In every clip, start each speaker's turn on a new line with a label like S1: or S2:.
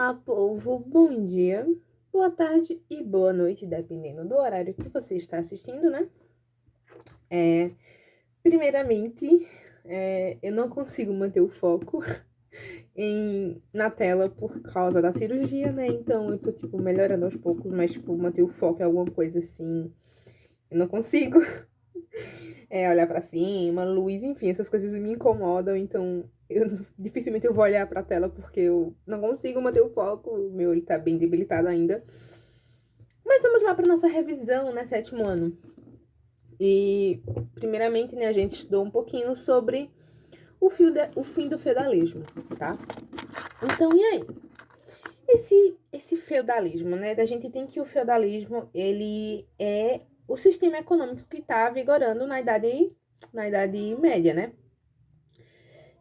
S1: Olá, povo. Bom dia, boa tarde e boa noite, dependendo do horário que você está assistindo, né? Primeiramente, eu não consigo manter o foco na tela por causa da cirurgia, né? Então eu tô, melhorando aos poucos, mas, manter o foco em alguma coisa assim, eu não consigo. Olhar pra cima, luz, enfim, essas coisas me incomodam, então dificilmente eu vou olhar pra tela porque eu não consigo manter o foco, o meu olho tá bem debilitado ainda. Mas vamos lá para nossa revisão, né, sétimo ano. E, primeiramente, né, a gente estudou um pouquinho sobre o fim do feudalismo, tá? Então, e aí? Esse feudalismo, né, da gente tem que o feudalismo, ele é o sistema econômico que tá vigorando na Idade Média, né?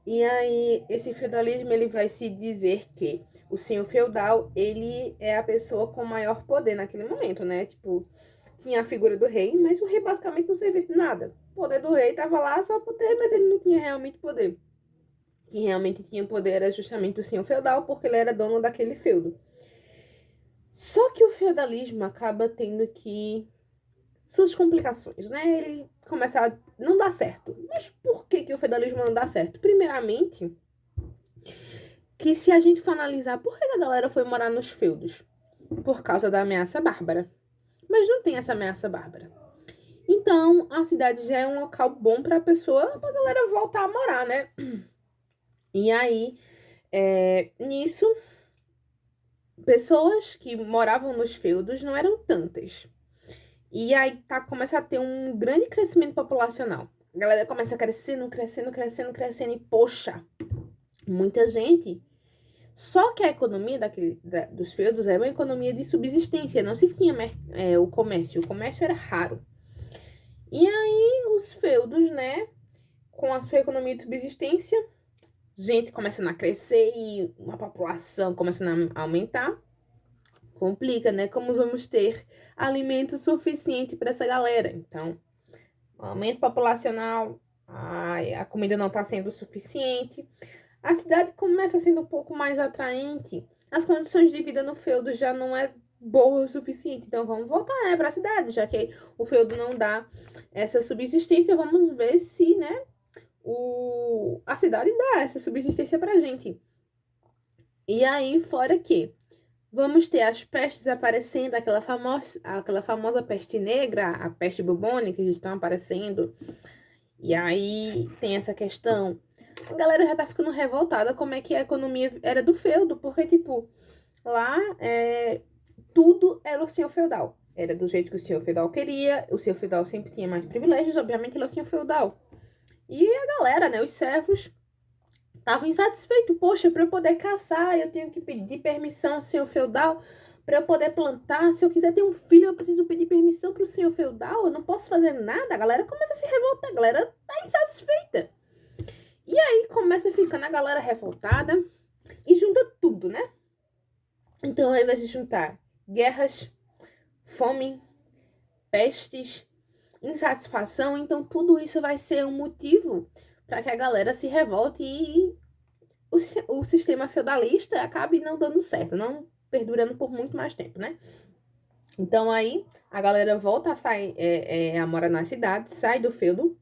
S1: E aí, esse feudalismo, ele vai se dizer que o senhor feudal, ele é a pessoa com maior poder naquele momento, né? Tipo, tinha a figura do rei, mas o rei basicamente não servia de nada. O poder do rei tava lá só por ter, mas ele não tinha realmente poder. Quem realmente tinha poder era justamente o senhor feudal, porque ele era dono daquele feudo. Só que o feudalismo acaba tendo que suas complicações, né? Ele começa a não dar certo. Mas por que o feudalismo não dá certo? Primeiramente, que se a gente for analisar por que a galera foi morar nos feudos? Por causa da ameaça bárbara. Mas não tem essa ameaça bárbara. Então, a cidade já é um local bom pra galera voltar a morar, né? E aí, nisso, pessoas que moravam nos feudos não eram tantas. E aí começa a ter um grande crescimento populacional. A galera começa crescendo, crescendo, crescendo, crescendo. E, poxa, muita gente. Só que a economia dos feudos era uma economia de subsistência. Não se tinha o comércio. O comércio era raro. E aí, os feudos, né? Com a sua economia de subsistência, gente começando a crescer e uma população começando a aumentar. Complica, né? Como vamos ter alimento suficiente para essa galera? Então, aumento populacional, a comida não está sendo suficiente. A cidade começa sendo um pouco mais atraente. As condições de vida no feudo já não é boa o suficiente. Então vamos voltar, né, para a cidade, já que o feudo não dá essa subsistência. Vamos ver se, né, a cidade dá essa subsistência pra gente. E aí, fora que vamos ter as pestes aparecendo, aquela famosa peste negra, a peste bubônica, que estão aparecendo. E aí tem essa questão. A galera já tá ficando revoltada como é que a economia era do feudo, porque, tipo, lá tudo era o senhor feudal. Era do jeito que o senhor feudal queria, o senhor feudal sempre tinha mais privilégios, obviamente ele é o senhor feudal. E a galera, né, os servos, estavam insatisfeitos. Poxa, para eu poder caçar, eu tenho que pedir permissão ao senhor feudal. Para eu poder plantar, se eu quiser ter um filho, eu preciso pedir permissão pro senhor feudal. Eu não posso fazer nada. A galera começa a se revoltar, a galera tá insatisfeita. E aí começa ficando a galera revoltada e junta tudo, né? Então, ao invés de juntar guerras, fome, pestes, insatisfação, então tudo isso vai ser um motivo para que a galera se revolte e o sistema feudalista acabe não dando certo, não perdurando por muito mais tempo, né? Então aí a galera volta a sair, a morar na cidade, sai do feudo,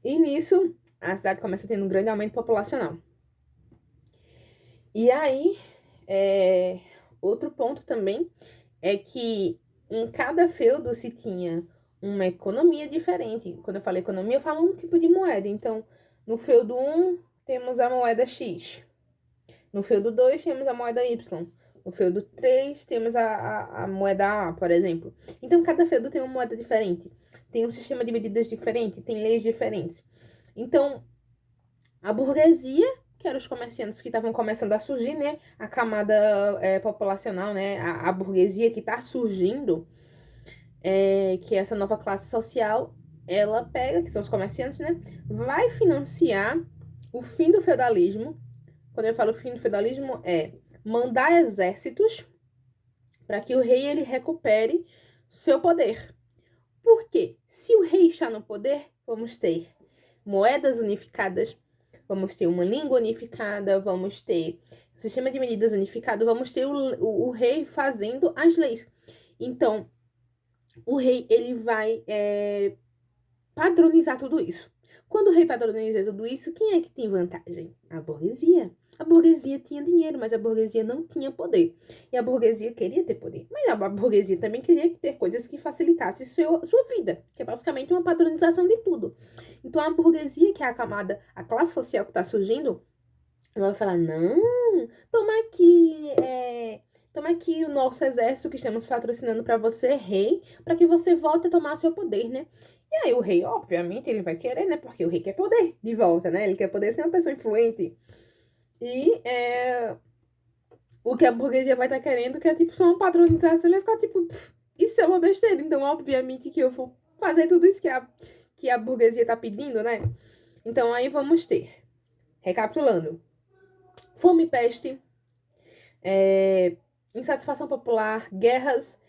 S1: e nisso a cidade começa a ter um grande aumento populacional. E aí, outro ponto também é que em cada feudo se tinha uma economia diferente. Quando eu falo economia, eu falo um tipo de moeda. Então, no feudo 1, temos a moeda X. No feudo 2, temos a moeda Y. No feudo 3, temos a moeda A, por exemplo. Então, cada feudo tem uma moeda diferente. Tem um sistema de medidas diferente, tem leis diferentes. Então, a burguesia, que eram os comerciantes que estavam começando a surgir, né? A camada populacional, né? A burguesia que está surgindo, que é essa nova classe social, ela pega, que são os comerciantes, né? Vai financiar o fim do feudalismo. Quando eu falo fim do feudalismo, é mandar exércitos para que o rei ele recupere seu poder. Porque se o rei está no poder, vamos ter moedas unificadas, vamos ter uma língua unificada, vamos ter um sistema de medidas unificado, vamos ter o rei fazendo as leis. Então, o rei, ele vai padronizar tudo isso. Quando o rei padroniza tudo isso, quem é que tem vantagem? A burguesia. A burguesia tinha dinheiro, mas a burguesia não tinha poder. E a burguesia queria ter poder. Mas a burguesia também queria ter coisas que facilitassem sua vida, que é basicamente uma padronização de tudo. Então a burguesia, que é a camada, a classe social que está surgindo, ela vai falar, não, toma aqui o nosso exército que estamos patrocinando para você, rei, para que você volte a tomar seu poder, né? E aí o rei, obviamente, ele vai querer, né? Porque o rei quer poder de volta, né? Ele quer poder ser uma pessoa influente. E o que a burguesia vai estar querendo, que é tipo só uma padronização, ele vai ficar tipo, isso é uma besteira. Então, obviamente, que eu vou fazer tudo isso que a burguesia tá pedindo, né? Então, aí vamos ter, recapitulando, fome e peste, insatisfação popular, guerras,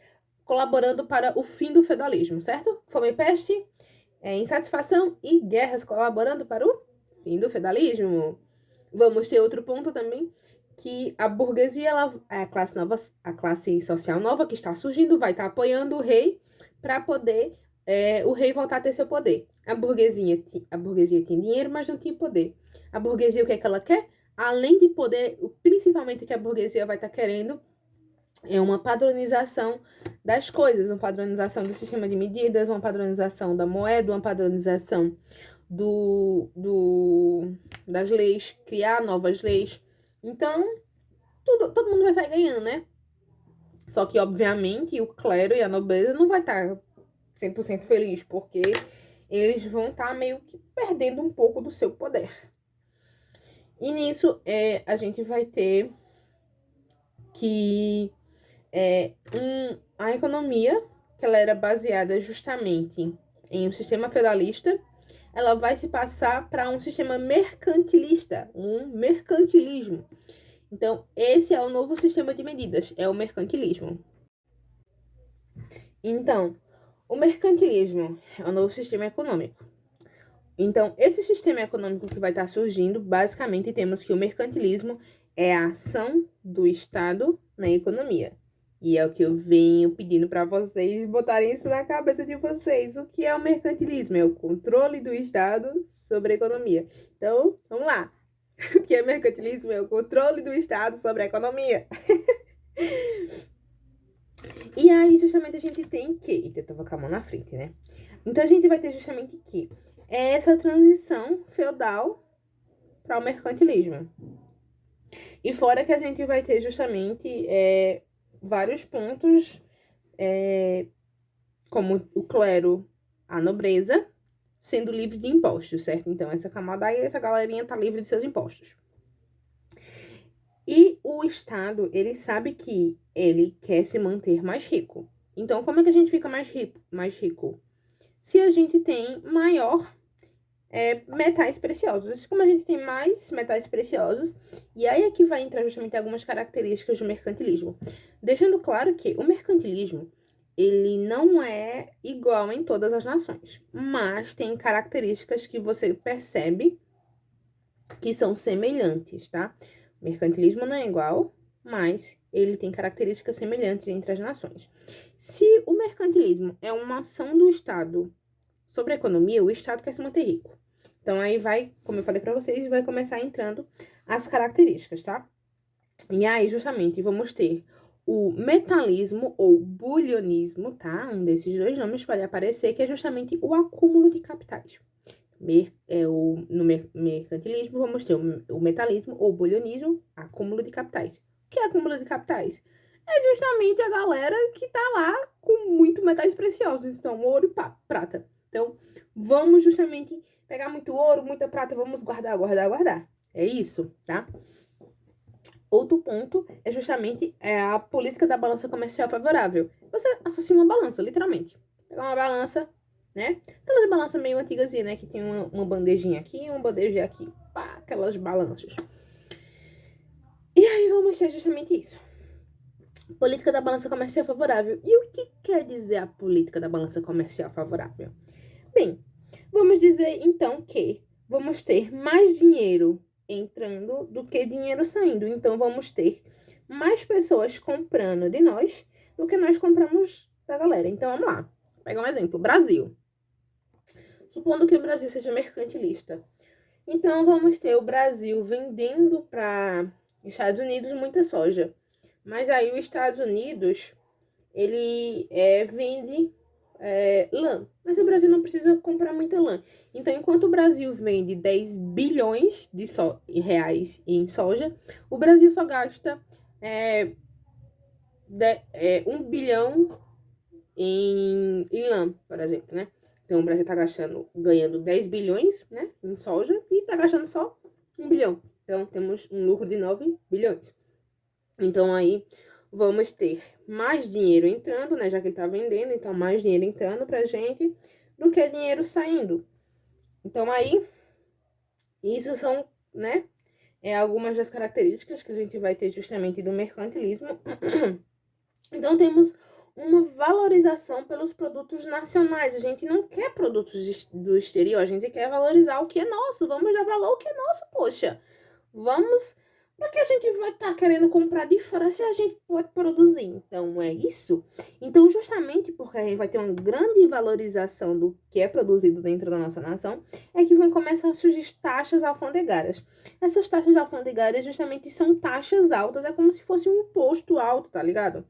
S1: colaborando para o fim do feudalismo, certo? Fome e peste, insatisfação e guerras colaborando para o fim do feudalismo. Vamos ter outro ponto também, que a burguesia, a classe social nova que está surgindo, vai estar apoiando o rei para poder o rei voltar a ter seu poder. A burguesia tinha dinheiro, mas não tinha poder. A burguesia, o que é que ela quer? Além de poder, principalmente o que a burguesia vai estar querendo é uma padronização das coisas, uma padronização do sistema de medidas, uma padronização da moeda, uma padronização das leis, criar novas leis. Então, todo mundo vai sair ganhando, né? Só que, obviamente, o clero e a nobreza não vai estar 100% feliz, porque eles vão estar meio que perdendo um pouco do seu poder. E nisso, a gente vai ter que a economia, que ela era baseada justamente em um sistema feudalista, ela vai se passar para um sistema mercantilista, um mercantilismo. Então, esse é o novo sistema de medidas, é o mercantilismo. Então, o mercantilismo é o novo sistema econômico. Então, esse sistema econômico que vai estar surgindo, basicamente temos que o mercantilismo é a ação do Estado na economia. E é o que eu venho pedindo para vocês botarem isso na cabeça de vocês. O que é o mercantilismo? É o controle do Estado sobre a economia. Então, vamos lá. O que é mercantilismo? É o controle do Estado sobre a economia. E aí, justamente, a gente tem que... Eita, eu tava com a mão na frente, né? Então, a gente vai ter justamente que essa transição feudal para o mercantilismo. E fora que a gente vai ter justamente vários pontos, como o clero, a nobreza, sendo livre de impostos, certo? Então, essa camada aí, essa galerinha tá livre de seus impostos. E o Estado, ele sabe que ele quer se manter mais rico. Então, como é que a gente fica mais rico? Se a gente tem maior metais preciosos. Como a gente tem mais metais preciosos, e aí é que vai entrar justamente algumas características do mercantilismo. Deixando claro que o mercantilismo, ele não é igual em todas as nações, mas tem características que você percebe que são semelhantes, tá? O mercantilismo não é igual, mas ele tem características semelhantes entre as nações. Se o mercantilismo é uma ação do Estado sobre a economia, o Estado quer se manter rico. Então, aí vai, como eu falei para vocês, vai começar entrando as características, tá? E aí, justamente, vamos ter o metalismo ou bulionismo, tá? Um desses dois nomes pode aparecer, que é justamente o acúmulo de capitais. No mercantilismo, vamos ter o metalismo ou bulionismo, acúmulo de capitais. O que é acúmulo de capitais? É justamente a galera que tá lá com muito metais preciosos, então ouro e prata. Então, vamos justamente pegar muito ouro, muita prata, vamos guardar. É isso, tá? Outro ponto é justamente a política da balança comercial favorável. Você associa uma balança, literalmente. Pegar uma balança, né? Aquelas balanças meio antigazinhas, né? Que tem uma bandejinha aqui e uma bandejinha aqui. Pá, aquelas balanças. E aí vamos ter justamente isso. Política da balança comercial favorável. E o que quer dizer a política da balança comercial favorável? Bem, vamos dizer então que vamos ter mais dinheiro entrando do que dinheiro saindo. Então, vamos ter mais pessoas comprando de nós do que nós compramos da galera. Então, vamos lá. Vou pegar um exemplo. Brasil. Supondo que o Brasil seja mercantilista. Então, vamos ter o Brasil vendendo para Estados Unidos muita soja. Mas aí, os Estados Unidos, ele vende lã. Mas o Brasil não precisa comprar muita lã. Então, enquanto o Brasil vende 10 bilhões de reais em soja, o Brasil só gasta 1 bilhão em lã, por exemplo, né? Então, o Brasil tá ganhando 10 bilhões, né, em soja e tá gastando só 1 bilhão. Então, temos um lucro de 9 bilhões. Então, aí, vamos ter mais dinheiro entrando, né, já que ele tá vendendo, então mais dinheiro entrando pra gente do que dinheiro saindo. Então, aí, isso são, né, algumas das características que a gente vai ter justamente do mercantilismo. Então, temos uma valorização pelos produtos nacionais. A gente não quer produtos do exterior, a gente quer valorizar o que é nosso. Vamos dar valor ao que é nosso, poxa. Vamos. Para que a gente vai estar querendo comprar de fora se a gente pode produzir? Então, é isso. Então, justamente porque a gente vai ter uma grande valorização do que é produzido dentro da nossa nação, é que vão começar a surgir taxas alfandegárias. Essas taxas alfandegárias justamente são taxas altas, é como se fosse um imposto alto, tá ligado?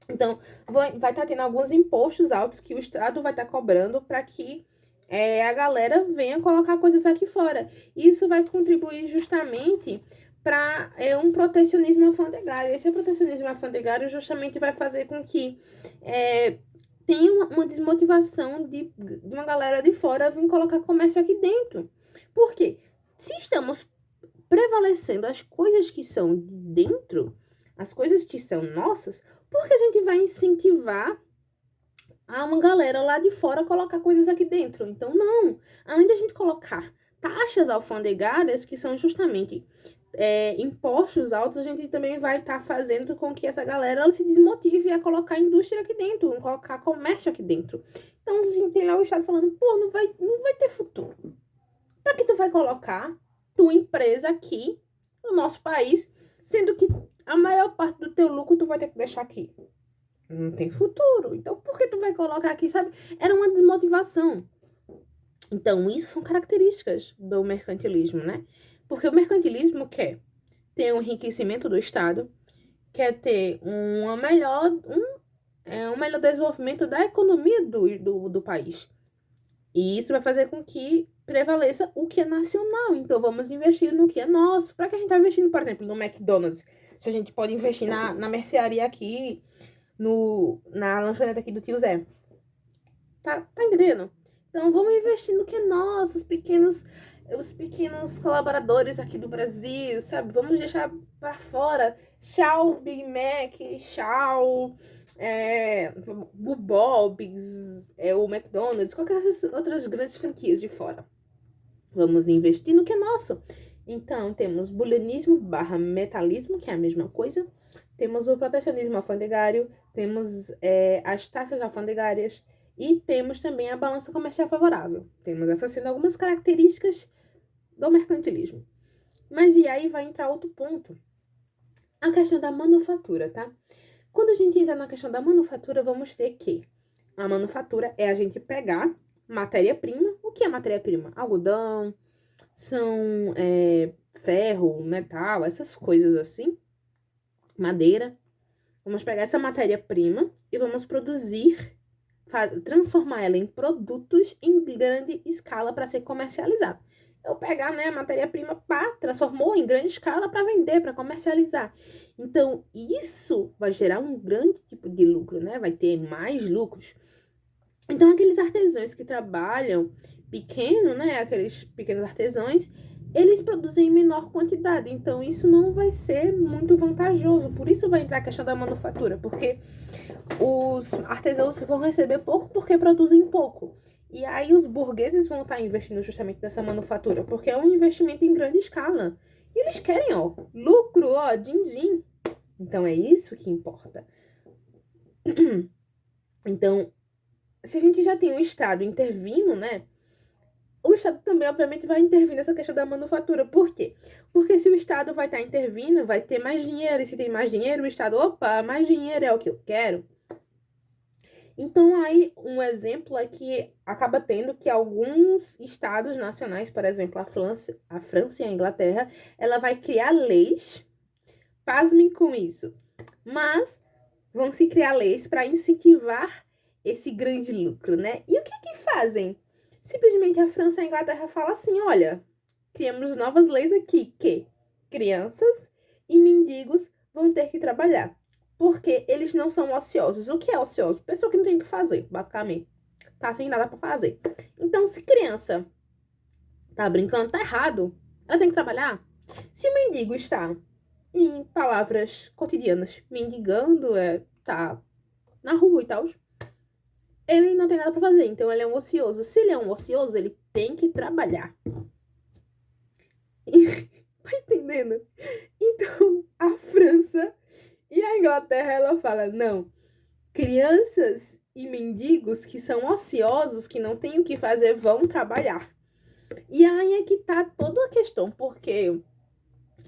S1: Então, vai estar tendo alguns impostos altos que o Estado vai estar cobrando para que a galera venha colocar coisas aqui fora. Isso vai contribuir justamente para um protecionismo alfandegário. Esse protecionismo alfandegário justamente vai fazer com que tenha uma desmotivação de uma galera de fora vir colocar comércio aqui dentro. Por quê? Se estamos prevalecendo as coisas que são de dentro, as coisas que são nossas, porque a gente vai incentivar a uma galera lá de fora colocar coisas aqui dentro. Então, não. Além da gente colocar taxas alfandegárias, que são justamente impostos altos, a gente também vai estar fazendo com que essa galera ela se desmotive a colocar indústria aqui dentro, a colocar comércio aqui dentro. Então, tem lá o Estado falando, pô, não vai ter futuro. Para que tu vai colocar tua empresa aqui no nosso país, sendo que a maior parte do teu lucro tu vai ter que deixar aqui? Não tem futuro. Então, por que tu vai colocar aqui, sabe? Era uma desmotivação. Então, isso são características do mercantilismo, né? Porque o mercantilismo quer ter um enriquecimento do Estado, quer ter um melhor desenvolvimento da economia do país. E isso vai fazer com que prevaleça o que é nacional. Então, vamos investir no que é nosso. Para que a gente tá investindo, por exemplo, no McDonald's? Se a gente pode investir na mercearia aqui, na lanchonete aqui do tio Zé. Tá entendendo? Então, vamos investir no que é nosso, os pequenos colaboradores aqui do Brasil, sabe? Vamos deixar para fora. Tchau, Big Mac, tchau, Bob's, o McDonald's, qualquer dessas outras grandes franquias de fora. Vamos investir no que é nosso. Então, temos booleanismo barra metalismo, que é a mesma coisa. Temos o protecionismo alfandegário, temos as taxas alfandegárias e temos também a balança comercial favorável. Temos essas sendo algumas características do mercantilismo. Mas e aí vai entrar outro ponto. A questão da manufatura, tá? Quando a gente entra na questão da manufatura, vamos ter que a manufatura é a gente pegar matéria-prima. O que é matéria-prima? Algodão, são ferro, metal, essas coisas assim, madeira. Vamos pegar essa matéria-prima e vamos transformar ela em produtos em grande escala para ser comercializado. Eu pegar, né, a matéria-prima, transformou em grande escala para vender, para comercializar. Então, isso vai gerar um grande tipo de lucro, né? Vai ter mais lucros. Então, aqueles artesãos que trabalham pequeno, né, aqueles pequenos artesãos, eles produzem em menor quantidade. Então, isso não vai ser muito vantajoso. Por isso vai entrar a questão da manufatura, porque os artesãos vão receber pouco porque produzem pouco. E aí os burgueses vão estar investindo justamente nessa manufatura, porque é um investimento em grande escala. E eles querem, ó, lucro, ó, din-din. Então, é isso que importa. Então, se a gente já tem o Estado intervindo, né, o Estado também, obviamente, vai intervir nessa questão da manufatura. Por quê? Porque se o Estado vai estar intervindo, vai ter mais dinheiro. E se tem mais dinheiro, o Estado, opa, mais dinheiro é o que eu quero. Então, aí, um exemplo é que acaba tendo que alguns estados nacionais, por exemplo, a França e a Inglaterra, ela vai criar leis, pasmem com isso, mas vão se criar leis para incentivar esse grande lucro, né? E o que fazem? Simplesmente a França e a Inglaterra falam assim, olha, criamos novas leis aqui que crianças e mendigos vão ter que trabalhar. Porque eles não são ociosos. O que é ocioso? Pessoa que não tem o que fazer, basicamente. Tá sem nada pra fazer. Então, se criança tá brincando, tá errado. Ela tem que trabalhar. Se o mendigo está, em palavras cotidianas, mendigando, tá na rua e tal, ele não tem nada pra fazer. Então, ele é um ocioso. Se ele é um ocioso, ele tem que trabalhar. Tá entendendo? Então, a França e a Inglaterra, ela fala, não, crianças e mendigos que são ociosos, que não têm o que fazer, vão trabalhar. E aí é que tá toda a questão, porque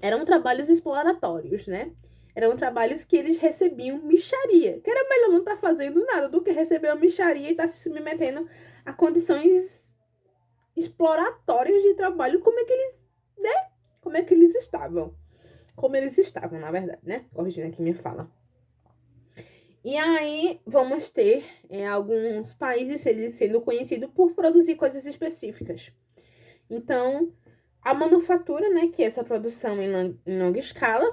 S1: eram trabalhos exploratórios, né? Eram trabalhos que eles recebiam mixaria, que era melhor não estar fazendo nada do que receber uma mixaria e estar se submetendo a condições exploratórias de trabalho, como é que eles, né? Como é que eles estavam. Como eles estavam, na verdade, né? Corrigindo aqui minha fala. E aí, vamos ter alguns países eles sendo conhecidos por produzir coisas específicas. Então, a manufatura, né, que é essa produção em longa escala.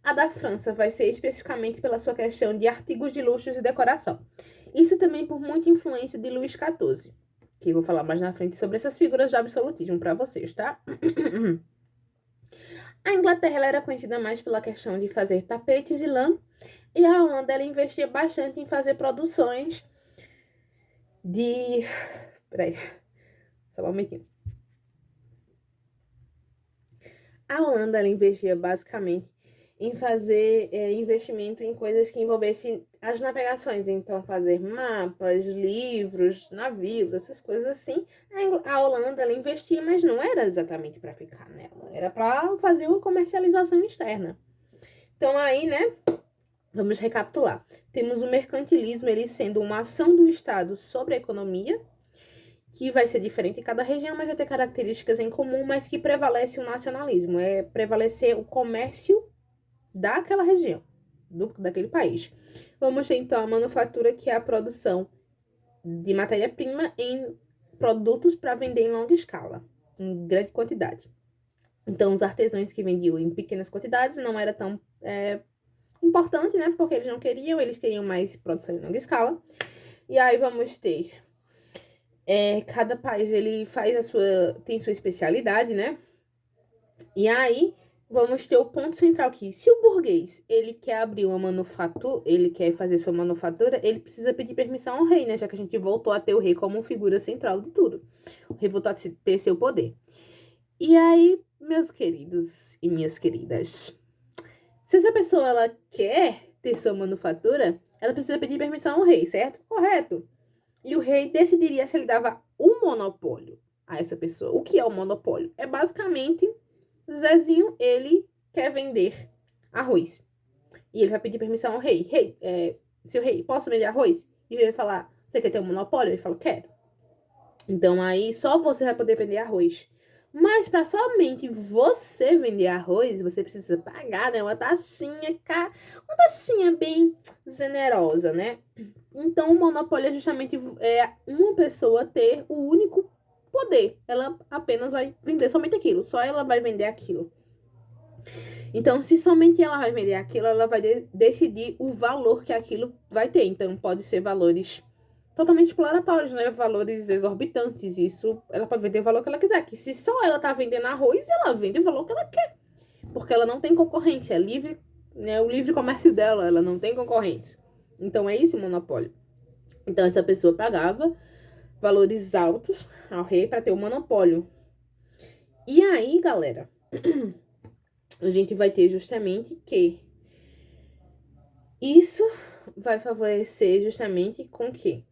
S1: A da França vai ser especificamente pela sua questão de artigos de luxo e decoração. Isso também por muita influência de Luís XIV, que eu vou falar mais na frente sobre essas figuras de absolutismo para vocês, tá? A Inglaterra ela era conhecida mais pela questão de fazer tapetes e lã, e a Holanda ela investia bastante em fazer produções de... Peraí, só um momentinho. A Holanda ela investia basicamente em fazer investimento em coisas que envolvessem as navegações. Então, fazer mapas, livros, navios, essas coisas assim. A Holanda ela investia, mas não era exatamente para ficar nela. Era para fazer uma comercialização externa. Então, aí, né? Vamos recapitular. Temos o mercantilismo, ele sendo uma ação do Estado sobre a economia, que vai ser diferente em cada região, mas vai ter características em comum, mas que prevalece o nacionalismo. É prevalecer o comércio daquela região, daquele país. Vamos ter, então, a manufatura, que é a produção de matéria-prima em produtos para vender em longa escala, em grande quantidade. Então, os artesãos que vendiam em pequenas quantidades não era tão importante, né? Porque eles queriam mais produção em longa escala. E aí vamos ter cada país ele tem sua especialidade, né? E aí vamos ter o ponto central aqui. Se o burguês ele quer abrir uma manufatura, ele quer fazer sua manufatura, ele precisa pedir permissão ao rei, né? Já que a gente voltou a ter o rei como figura central de tudo. O rei voltou a ter seu poder. E aí, meus queridos e minhas queridas, se essa pessoa ela quer ter sua manufatura, ela precisa pedir permissão ao rei, certo? Correto. E o rei decidiria se ele dava um monopólio a essa pessoa. O que é o monopólio? É basicamente, Zezinho, ele quer vender arroz. E ele vai pedir permissão ao rei. Rei, seu rei, posso vender arroz? E o rei vai falar, você quer ter um monopólio? Ele fala, quero. Então aí só você vai poder vender arroz. Mas para somente você vender arroz, você precisa pagar, né, uma taxinha bem generosa, né? Então, o monopólio é justamente uma pessoa ter o único poder. Ela apenas vai vender somente aquilo. Só ela vai vender aquilo. Então, se somente ela vai vender aquilo, ela vai decidir o valor que aquilo vai ter. Então, pode ser valores totalmente exploratórios, né? Valores exorbitantes. Isso, ela pode vender o valor que ela quiser. Que se só ela tá vendendo arroz, ela vende o valor que ela quer. Porque ela não tem concorrência. É livre, né? O livre comércio dela, ela não tem concorrência. Então, é isso o monopólio. Então, essa pessoa pagava valores altos ao rei para ter o monopólio. E aí, galera, a gente vai ter justamente que isso vai favorecer justamente com que,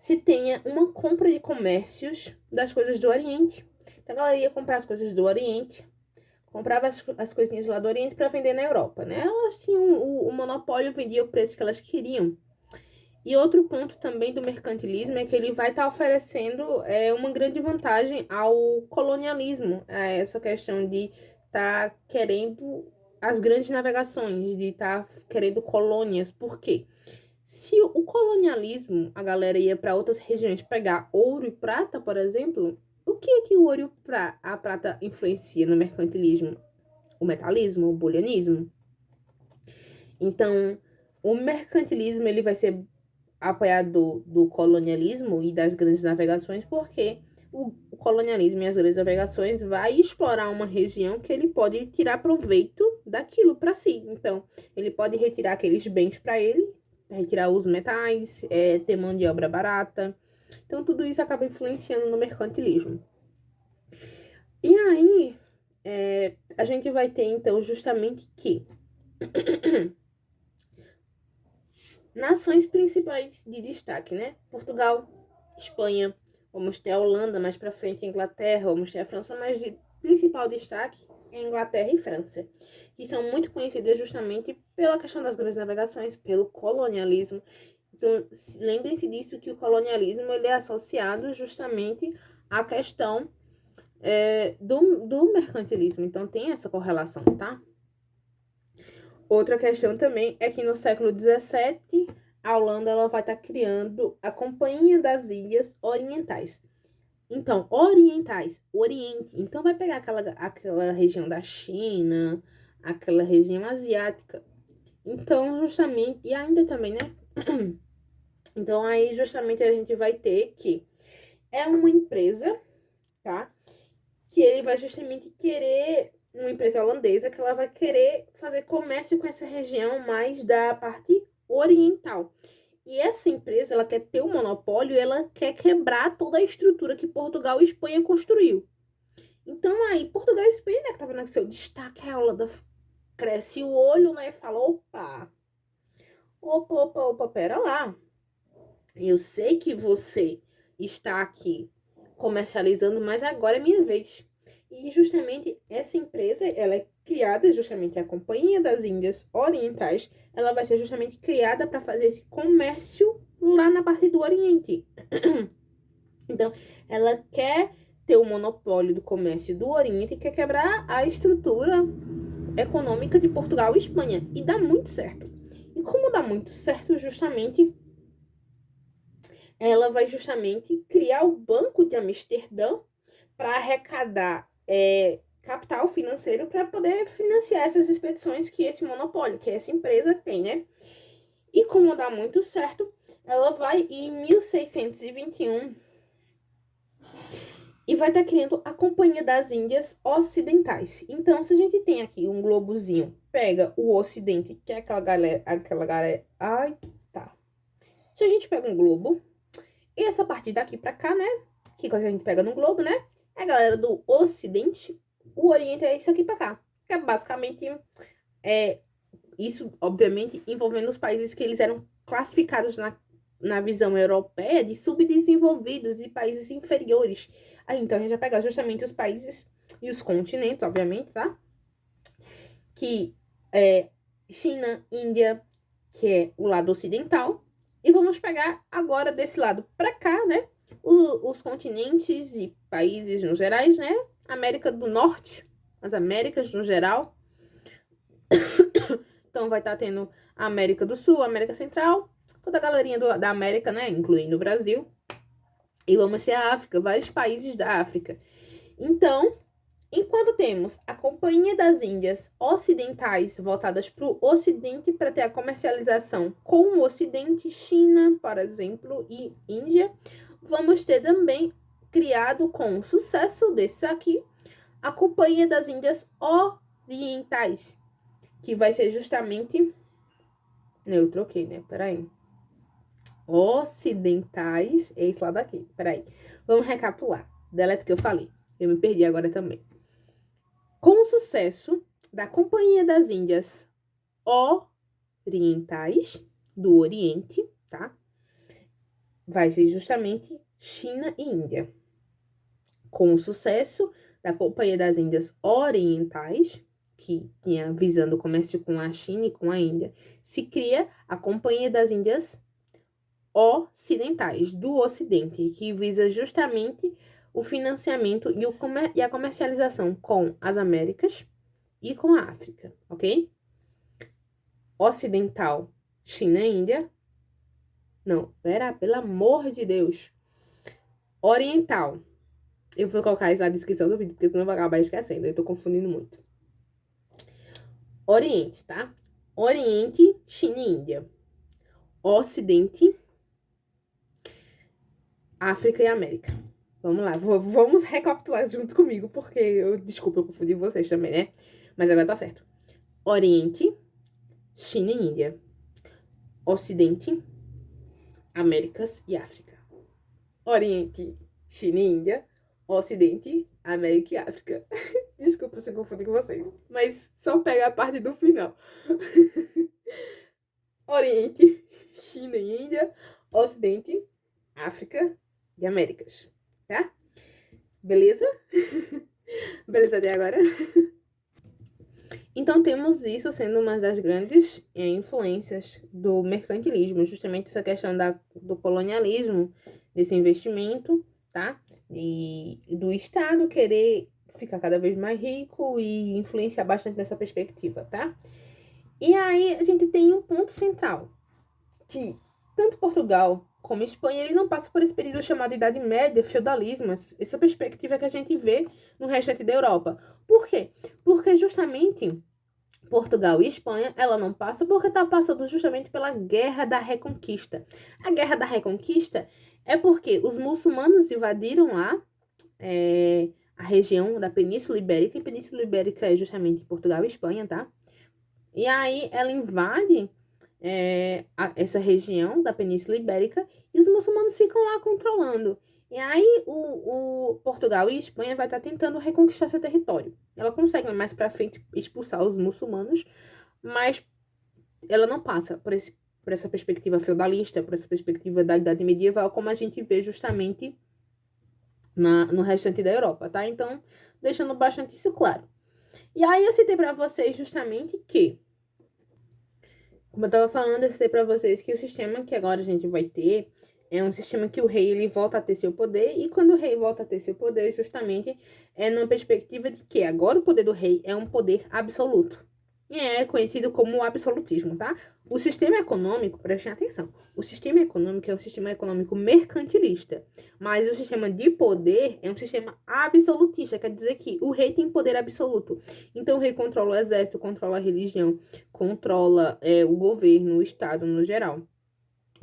S1: se tenha uma compra de comércios das coisas do Oriente. Então a galera ia comprar as coisas do Oriente, comprava as coisinhas lá do Oriente para vender na Europa, né? Elas tinham o monopólio, vendiam o preço que elas queriam. E outro ponto também do mercantilismo é que ele vai estar oferecendo uma grande vantagem ao colonialismo, a essa questão de estar querendo as grandes navegações, de estar querendo colônias. Por quê? Se o colonialismo, a galera ia para outras regiões pegar ouro e prata, por exemplo, o que é que o ouro e a prata influencia no mercantilismo? O metalismo, o booleanismo. Então, o mercantilismo ele vai ser apoiador do colonialismo e das grandes navegações, porque o colonialismo e as grandes navegações vai explorar uma região que ele pode tirar proveito daquilo para si. Então, ele pode retirar aqueles bens para ele, retirar os metais, ter mão de obra barata. Então, tudo isso acaba influenciando no mercantilismo. E aí, a gente vai ter, então, justamente que nações principais de destaque, né? Portugal, Espanha, vamos ter a Holanda mais para frente, a Inglaterra, vamos ter a França, mas de principal destaque é Inglaterra e França, que são muito conhecidas justamente pela questão das grandes navegações, pelo colonialismo. Então, lembrem-se disso, que o colonialismo ele é associado justamente à questão do mercantilismo. Então, tem essa correlação, tá? Outra questão também é que no século XVII, a Holanda ela vai estar criando a Companhia das Ilhas Orientais. Então, orientais, Oriente. Então, vai pegar aquela região da China, aquela região asiática. Então, justamente, e ainda também, né? Então, aí, justamente, a gente vai ter que é uma empresa, tá? Que ele vai justamente querer, uma empresa holandesa, que ela vai querer fazer comércio com essa região mais da parte oriental. E essa empresa, ela quer ter um monopólio, ela quer quebrar toda a estrutura que Portugal e Espanha construiu. Então aí, Portugal e Espanha, né, que tava no seu destaque, a Holanda cresce o olho, né, e fala, opa, pera lá. Eu sei que você está aqui comercializando, mas agora é minha vez. E justamente essa empresa, ela é criada justamente a Companhia das Índias Orientais, ela vai ser justamente criada para fazer esse comércio lá na parte do Oriente. Então, ela quer ter o monopólio do comércio do Oriente e quer quebrar a estrutura econômica de Portugal e Espanha. E dá muito certo. E como dá muito certo, justamente ela vai justamente criar o Banco de Amsterdã para arrecadar capital financeiro para poder financiar essas expedições que esse monopólio, que essa empresa tem, né? E como dá muito certo, ela vai em 1621 e vai estar criando a Companhia das Índias Ocidentais. Então, se a gente tem aqui um globozinho, pega o Ocidente, que é aquela galera, ai, tá. Se a gente pega um globo, e essa parte daqui pra cá, né? Que quando a gente pega no globo, né? É a galera do Ocidente. O Oriente é isso aqui pra cá. Que é basicamente isso, obviamente, envolvendo os países que eles eram classificados na visão europeia de subdesenvolvidos e países inferiores. Aí, então, a gente vai pegar justamente os países e os continentes, obviamente, tá? Que é China, Índia, que é o lado ocidental. E vamos pegar agora desse lado pra cá, né? Os continentes e países no gerais, né? América do Norte, as Américas no geral. Então vai estar tendo a América do Sul, a América Central, toda a galerinha da América, né? Incluindo o Brasil. E vamos ter a África, vários países da África. Então, enquanto temos a Companhia das Índias Ocidentais voltadas para o Ocidente para ter a comercialização com o Ocidente, China, por exemplo, e Índia, vamos ter também criado com o sucesso desse aqui a Companhia das Índias Orientais, que vai ser justamente... Eu troquei, né? Peraí. Ocidentais, é esse lado aqui. Peraí. Vamos recapitular. Deleta que eu falei. Eu me perdi agora também. Com o sucesso da Companhia das Índias Orientais, do Oriente, tá? vai ser justamente China e Índia. Com o sucesso da Companhia das Índias Orientais, que tinha visando o comércio com a China e com a Índia, se cria a Companhia das Índias Ocidentais, do Ocidente, que visa justamente o financiamento e a comercialização com as Américas e com a África, ok? Ocidental, China e Índia. Não, pelo amor de Deus. Oriental. Eu vou colocar isso na descrição do vídeo, porque senão eu vou acabar esquecendo. Eu tô confundindo muito. Oriente, tá? Oriente, China e Índia. Ocidente, África e América. Vamos lá, vamos recapitular junto comigo, porque desculpa, eu confundi vocês também, né? Mas agora tá certo. Oriente, China e Índia. Ocidente, Américas e África. Oriente, China e Índia. Ocidente, América e África. Desculpa se eu confundi com vocês, mas só pega a parte do final. Oriente, China e Índia. Ocidente, África e Américas, tá? Beleza? Beleza até agora? Então, temos isso sendo uma das grandes influências do mercantilismo, justamente essa questão do colonialismo, desse investimento, tá? E do Estado querer ficar cada vez mais rico e influenciar bastante nessa perspectiva, tá? E aí, a gente tem um ponto central, que tanto Portugal como Espanha, ele não passa por esse período chamado Idade Média, feudalismo, essa perspectiva que a gente vê no restante da Europa. Por quê? Porque justamente Portugal e Espanha, ela não passa porque está passando justamente pela Guerra da Reconquista. A Guerra da Reconquista é porque os muçulmanos invadiram lá a região da Península Ibérica, e Península Ibérica é justamente Portugal e Espanha, tá? E aí ela invade essa região da Península Ibérica e os muçulmanos ficam lá controlando. E aí o Portugal e a Espanha vai estar tentando reconquistar seu território. Ela consegue mais para frente expulsar os muçulmanos, mas ela não passa por essa perspectiva feudalista, por essa perspectiva da Idade Medieval, como a gente vê justamente no restante da Europa, tá? Então, deixando bastante isso claro. E aí eu citei para vocês justamente que, como eu estava falando, eu citei para vocês que o sistema que agora a gente vai ter é um sistema que o rei ele volta a ter seu poder, e quando o rei volta a ter seu poder, justamente é numa perspectiva de que agora o poder do rei é um poder absoluto. E é conhecido como o absolutismo, tá? O sistema econômico, prestem atenção, o sistema econômico é um sistema econômico mercantilista, mas o sistema de poder é um sistema absolutista, quer dizer que o rei tem poder absoluto. Então o rei controla o exército, controla a religião, controla o governo, o Estado no geral.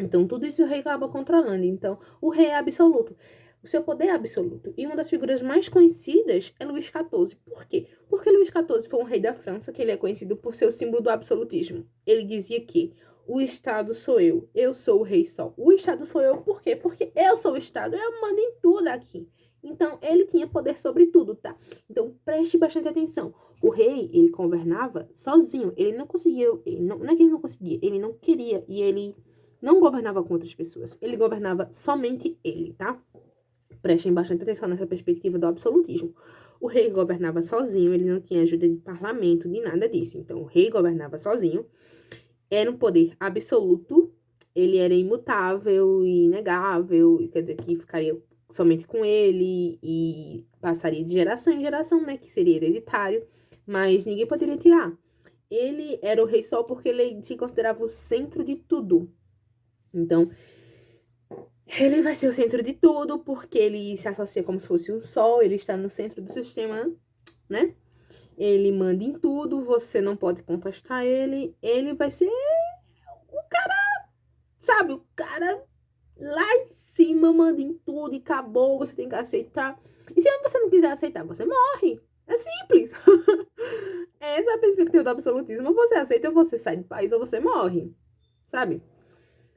S1: Então, tudo isso o rei acaba controlando. Então, o rei é absoluto. O seu poder é absoluto. E uma das figuras mais conhecidas é Luís XIV. Por quê? Porque Luís XIV foi um rei da França, que ele é conhecido por ser o símbolo do absolutismo. Ele dizia que o Estado sou eu sou o rei só. O Estado sou eu, por quê? Porque eu sou o Estado, eu mando em tudo aqui. Então, ele tinha poder sobre tudo, tá? Então, preste bastante atenção. O rei, ele governava sozinho. Ele não conseguia, não é que ele não conseguia, ele não queria, e ele não governava com outras pessoas. Ele governava somente ele, tá? Prestem bastante atenção nessa perspectiva do absolutismo. O rei governava sozinho, ele não tinha ajuda de parlamento, de nada disso. Então, o rei governava sozinho, era um poder absoluto, ele era imutável e inegável, quer dizer que ficaria somente com ele e passaria de geração em geração, né, que seria hereditário, mas ninguém poderia tirar. Ele era o rei só porque ele se considerava o centro de tudo. Então, ele vai ser o centro de tudo, porque ele se associa como se fosse um sol, ele está no centro do sistema, né? Ele manda em tudo, você não pode contestar ele. Ele vai ser o cara, sabe? O cara lá em cima manda em tudo e acabou, você tem que aceitar. E se você não quiser aceitar, você morre. É simples. Essa é a perspectiva do absolutismo. Ou você aceita, ou você sai do país, ou você morre, sabe?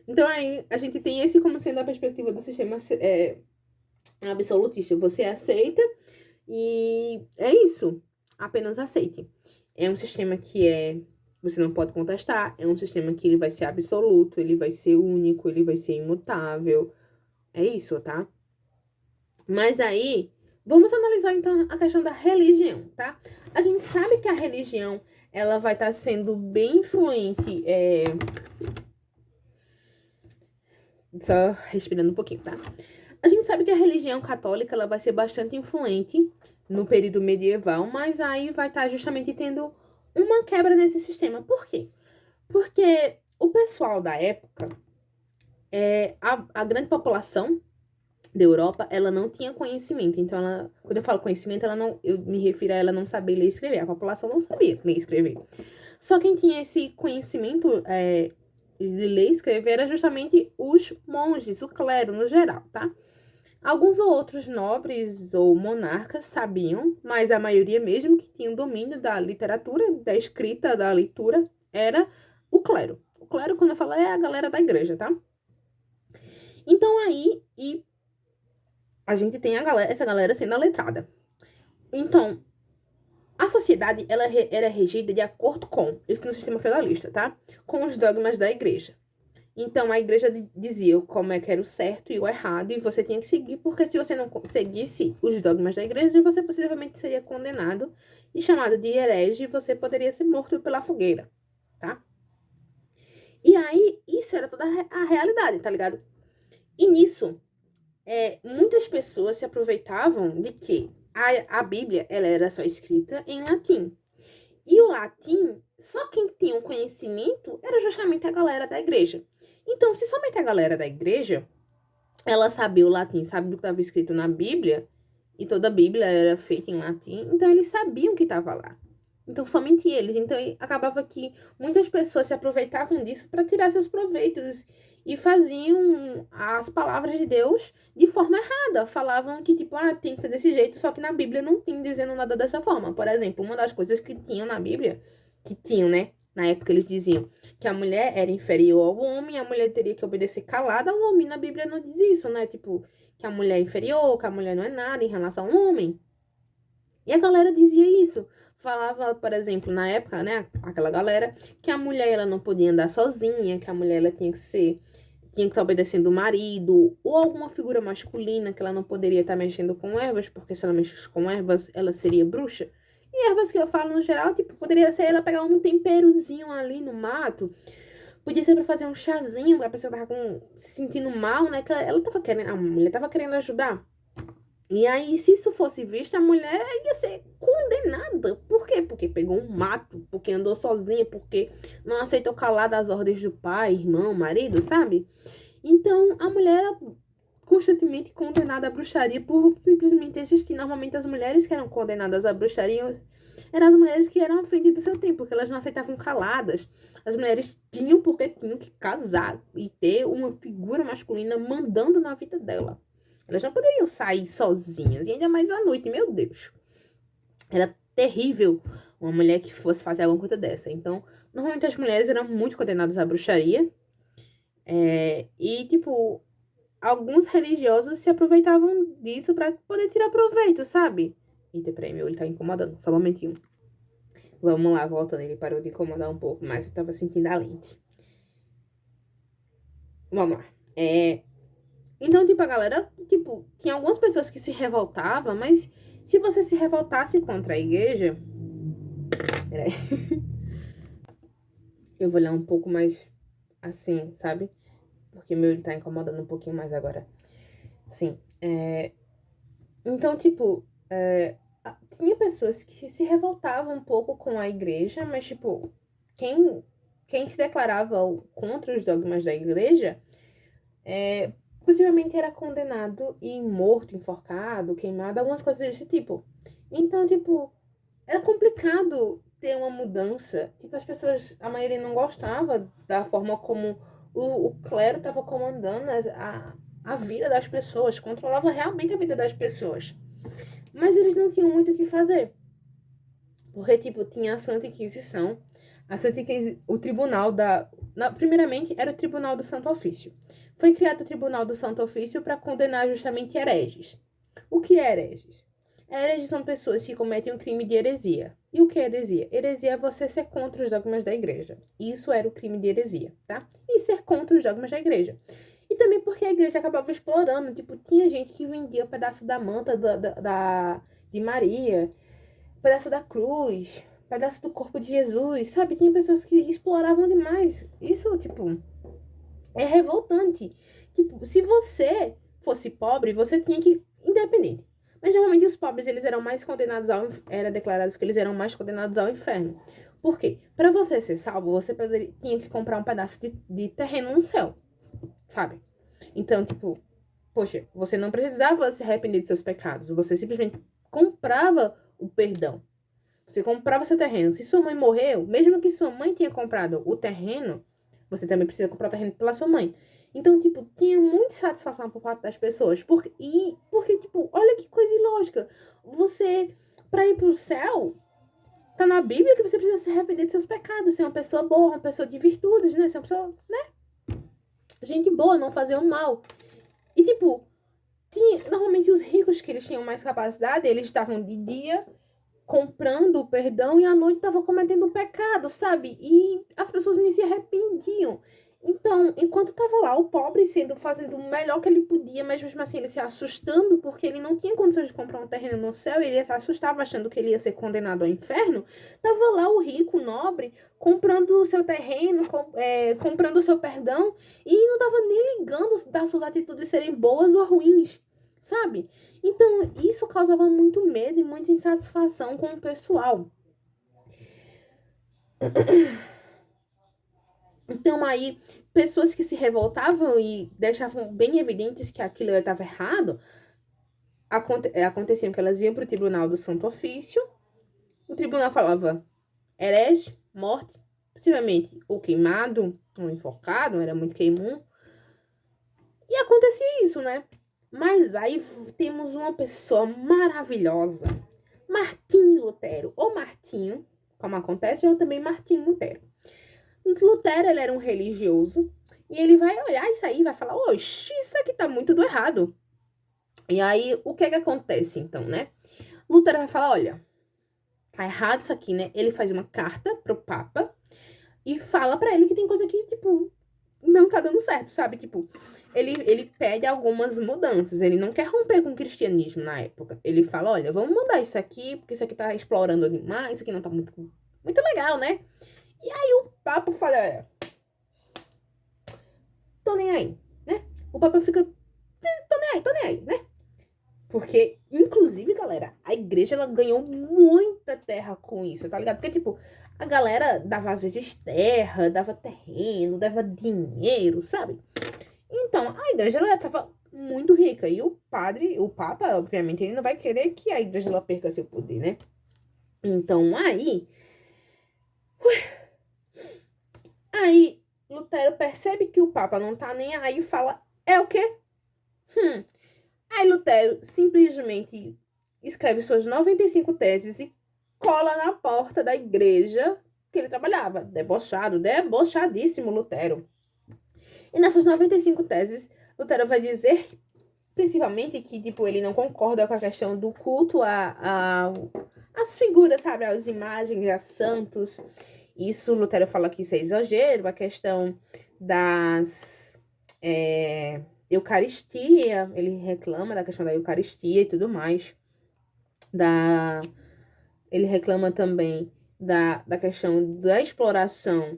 S1: Então, aí, a gente tem esse como sendo a perspectiva do sistema absolutista. Você aceita e é isso. Apenas aceite. É um sistema que você não pode contestar. É um sistema que ele vai ser absoluto, ele vai ser único, ele vai ser imutável. É isso, tá? Mas aí, vamos analisar então a questão da religião, tá? A gente sabe que a religião, ela vai estar sendo bem influente, só respirando um pouquinho, tá? A gente sabe que a religião católica, ela vai ser bastante influente no período medieval, mas aí vai estar justamente tendo uma quebra nesse sistema. Por quê? Porque o pessoal da época, a grande população da Europa, ela não tinha conhecimento. Então, quando eu falo conhecimento, eu me refiro a ela não saber ler e escrever. A população não sabia ler e escrever. Só quem tinha esse conhecimento de ler e escrever era justamente os monges, o clero no geral, tá? Alguns outros nobres ou monarcas sabiam, mas a maioria mesmo que tinha o domínio da literatura, da escrita, da leitura, era o clero. O clero, quando eu falo, é a galera da igreja, tá? Então aí, a gente tem essa galera sendo letrada. Então, a sociedade, era regida de acordo com, isso no sistema feudalista, tá? Com os dogmas da igreja. Então, a igreja dizia como é que era o certo e o errado, e você tinha que seguir, porque se você não seguisse os dogmas da igreja, você possivelmente seria condenado e chamado de herege, e você poderia ser morto pela fogueira, tá? E aí, isso era toda a realidade, tá ligado? E nisso, muitas pessoas se aproveitavam de que a Bíblia, ela era só escrita em latim. E o latim, só quem tinha um conhecimento era justamente a galera da igreja. Então, se somente a galera da igreja, ela sabia o latim, sabia o que estava escrito na Bíblia, e toda a Bíblia era feita em latim, então eles sabiam o que estava lá. Então, somente eles. Então, acabava que muitas pessoas se aproveitavam disso para tirar seus proveitos e faziam as palavras de Deus de forma errada. Falavam que, tipo, tem que ser desse jeito, só que na Bíblia não tem dizendo nada dessa forma. Por exemplo, uma das coisas que tinham na Bíblia, que tinham, né? Na época eles diziam que a mulher era inferior ao homem, a mulher teria que obedecer calada ao homem. Na Bíblia não diz isso, né? Tipo, que a mulher é inferior, que a mulher não é nada em relação ao homem. E a galera dizia isso. Falava, por exemplo, na época, né, aquela galera, que a mulher ela não podia andar sozinha, que a mulher ela tinha que estar obedecendo o marido, ou alguma figura masculina, que ela não poderia estar mexendo com ervas, porque se ela mexesse com ervas, ela seria bruxa. E ervas que eu falo no geral, tipo, poderia ser ela pegar um temperozinho ali no mato, podia ser pra fazer um chazinho, pra pessoa tava se sentindo mal, né, que ela tava querendo, a mulher tava querendo ajudar. E aí, se isso fosse visto, a mulher ia ser condenada. Por quê? Porque pegou um mato, porque andou sozinha, porque não aceitou calar das ordens do pai, irmão, marido, sabe? Então, a mulher era constantemente condenada à bruxaria por simplesmente existir. Normalmente, as mulheres que eram condenadas à bruxaria eram as mulheres que eram à frente do seu tempo, porque elas não aceitavam caladas. As mulheres tinham porque tinham que casar e ter uma figura masculina mandando na vida dela. Elas não poderiam sair sozinhas, e ainda mais à noite, meu Deus. Era terrível uma mulher que fosse fazer alguma coisa dessa. Então, normalmente as mulheres eram muito condenadas à bruxaria. E, tipo, alguns religiosos se aproveitavam disso pra poder tirar proveito, sabe? Eita, peraí, meu olho tá incomodando. Só um momentinho. Vamos lá, voltando. Ele parou de incomodar um pouco, mas eu tava sentindo a lente. Vamos lá. Então, tipo, a galera, tipo, tinha algumas pessoas que se revoltavam, mas se você se revoltasse contra a igreja. Peraí. Eu vou olhar um pouco mais assim, sabe? Porque meu olho tá incomodando um pouquinho mais agora. Sim. Então, tipo, tinha pessoas que se revoltavam um pouco com a igreja, mas, tipo, quem se declarava contra os dogmas da igreja possivelmente era condenado e morto, enforcado, queimado, algumas coisas desse tipo. Então, tipo, era complicado ter uma mudança. Tipo, as pessoas, a maioria não gostava da forma como o clero estava comandando a vida das pessoas, controlava realmente a vida das pessoas. Mas eles não tinham muito o que fazer. Porque, tipo, tinha a Santa Inquisição. O tribunal primeiramente, era o Tribunal do Santo Ofício. Foi criado o Tribunal do Santo Ofício para condenar justamente hereges. O que é hereges? Hereges são pessoas que cometem um crime de heresia. E o que é heresia? Heresia é você ser contra os dogmas da igreja. Isso era o crime de heresia, tá? E ser contra os dogmas da igreja. E também porque a igreja acabava explorando. Tipo, tinha gente que vendia pedaço da manta de Maria, pedaço da cruz, pedaço do corpo de Jesus, sabe? Tinha pessoas que exploravam demais. Isso, tipo, é revoltante. Tipo, se você fosse pobre, você tinha que... Independente. Mas normalmente os pobres, eles eram mais condenados ao... Era declarados que eles eram mais condenados ao inferno. Por quê? Para você ser salvo, você tinha que comprar um pedaço de terreno no céu, sabe? Então, tipo, poxa, você não precisava se arrepender de seus pecados. Você simplesmente comprava o perdão. Você comprava seu terreno. Se sua mãe morreu, mesmo que sua mãe tenha comprado o terreno, você também precisa comprar o terreno pela sua mãe. Então, tipo, tinha muita satisfação por parte das pessoas. Porque tipo, olha que coisa ilógica. Você, pra ir pro céu, tá na Bíblia que você precisa se arrepender de seus pecados. Ser uma pessoa boa, uma pessoa de virtudes, né? Ser uma pessoa, né? Gente boa, não fazer o mal. E, tipo, normalmente os ricos que eles tinham mais capacidade, eles estavam de dia comprando o perdão e à noite estavam cometendo o pecado, sabe? E as pessoas nem se arrependiam. Então, enquanto estava lá o pobre fazendo o melhor que ele podia, mas mesmo assim ele se assustando porque ele não tinha condições de comprar um terreno no céu, ele se assustava achando que ele ia ser condenado ao inferno, tava lá o rico, nobre, comprando o seu terreno, comprando o seu perdão e não tava nem ligando das suas atitudes serem boas ou ruins, sabe? Então, isso causava muito medo e muita insatisfação com o pessoal. Então, aí, pessoas que se revoltavam e deixavam bem evidentes que aquilo estava errado, aconteciam que elas iam para o tribunal do Santo Ofício, o tribunal falava herege, morte, possivelmente ou queimado, ou enforcado, era muito queimum, e acontecia isso, né? Mas aí temos uma pessoa maravilhosa, Martinho Lutero, ou Martinho, como acontece, ou também Martinho Lutero. Lutero, ele era um religioso, e ele vai olhar isso aí e vai falar, oxe, isso aqui tá muito do errado. E aí, o que é que acontece, então, né? Lutero vai falar, olha, tá errado isso aqui, né? Ele faz uma carta pro Papa e fala pra ele que tem coisa que, tipo, não tá dando certo, sabe? Tipo, ele pede algumas mudanças. Ele não quer romper com o cristianismo na época. Ele fala, olha, vamos mudar isso aqui, porque isso aqui tá explorando demais, isso aqui não tá muito legal, né? E aí o Papa fala, olha, tô nem aí, né? O Papa fica, tô nem aí, né? Porque, inclusive, galera, a igreja, ela ganhou muita terra com isso, tá ligado? Porque, tipo, a galera dava, às vezes, terra, dava terreno, dava dinheiro, sabe? Então, a igreja, ela tava muito rica. E o Papa, obviamente, ele não vai querer que a igreja, ela perca seu poder, né? Então, aí, Lutero percebe que o Papa não tá nem aí e fala, é o quê? Aí Lutero simplesmente escreve suas 95 teses e cola na porta da igreja que ele trabalhava. Debochado, debochadíssimo Lutero. E nessas 95 teses, Lutero vai dizer, principalmente, que tipo, ele não concorda com a questão do culto às figuras, sabe? Às imagens, a santos. Isso, Lutero fala que isso é exagero, a questão das... Eucaristia, ele reclama da questão da Eucaristia e tudo mais. Ele reclama também da questão da exploração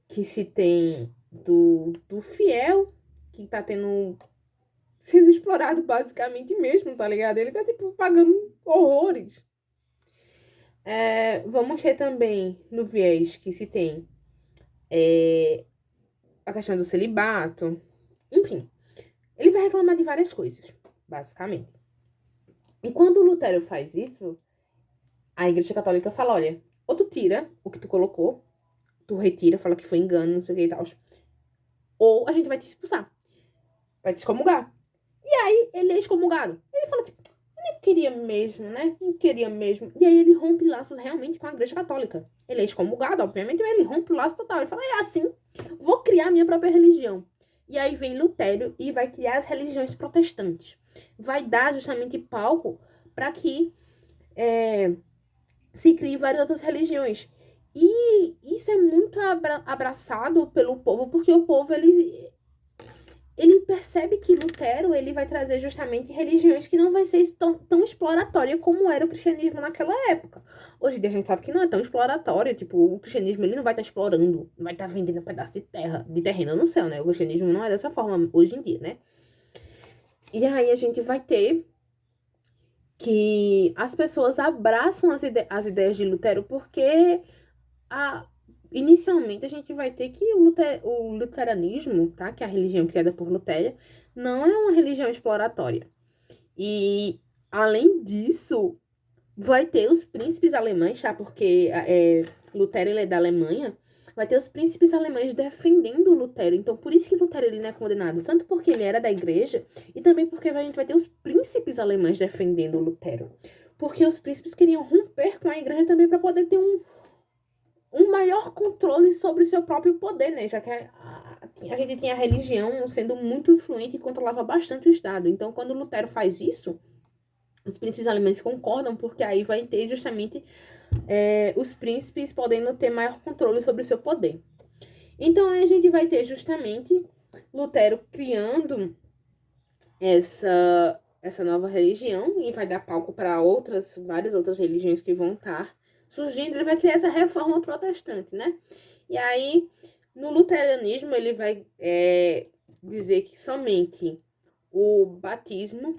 S1: que se tem do fiel, que tá sendo explorado basicamente mesmo, tá ligado? Ele tá, tipo, pagando horrores. Vamos ter também no viés que se tem a questão do celibato. Enfim, ele vai reclamar de várias coisas, basicamente. E quando o Lutero faz isso, a Igreja Católica fala, olha, ou tu tira o que tu colocou, tu retira, fala que foi engano, não sei o que e tal, ou a gente vai te expulsar, vai te excomungar. E aí, ele é excomungado. Ele fala, tipo, eu não queria mesmo, né? Não queria mesmo. E aí, ele rompe laços realmente com a Igreja Católica. Ele é excomungado, obviamente, mas ele rompe o laço total. Ele fala, é assim, vou criar minha própria religião. E aí vem Lutero e vai criar as religiões protestantes. Vai dar justamente palco para que se criem várias outras religiões. E isso é muito abraçado pelo povo, porque o povo, ele percebe que Lutero, ele vai trazer justamente religiões que não vai ser tão exploratória como era o cristianismo naquela época. Hoje em dia a gente sabe que não é tão exploratório, tipo, o cristianismo ele não vai estar explorando, não vai estar vendendo um pedaço de terreno no céu, né? O cristianismo não é dessa forma hoje em dia, né? E aí a gente vai ter que as pessoas abraçam as ideias de Lutero porque a, inicialmente a gente vai ter que o luteranismo, tá? Que é a religião criada por Lutero, não é uma religião exploratória. E, além disso, vai ter os príncipes alemães, tá? Porque Lutero ele é da Alemanha. Vai ter os príncipes alemães defendendo Lutero. Então, por isso que Lutero ele não é condenado. Tanto porque ele era da igreja, e também porque a gente vai ter os príncipes alemães defendendo Lutero. Porque os príncipes queriam romper com a igreja também para poder ter um maior controle sobre o seu próprio poder, né? Já que a gente tinha a religião sendo muito influente e controlava bastante o Estado. Então, quando Lutero faz isso, os príncipes alemães concordam, porque aí vai ter justamente os príncipes podendo ter maior controle sobre o seu poder. Então, aí a gente vai ter justamente Lutero criando essa nova religião e vai dar palco para várias outras religiões que vão estar surgindo. Ele vai criar essa reforma protestante, né? E aí, no luteranismo, ele vai dizer que somente o batismo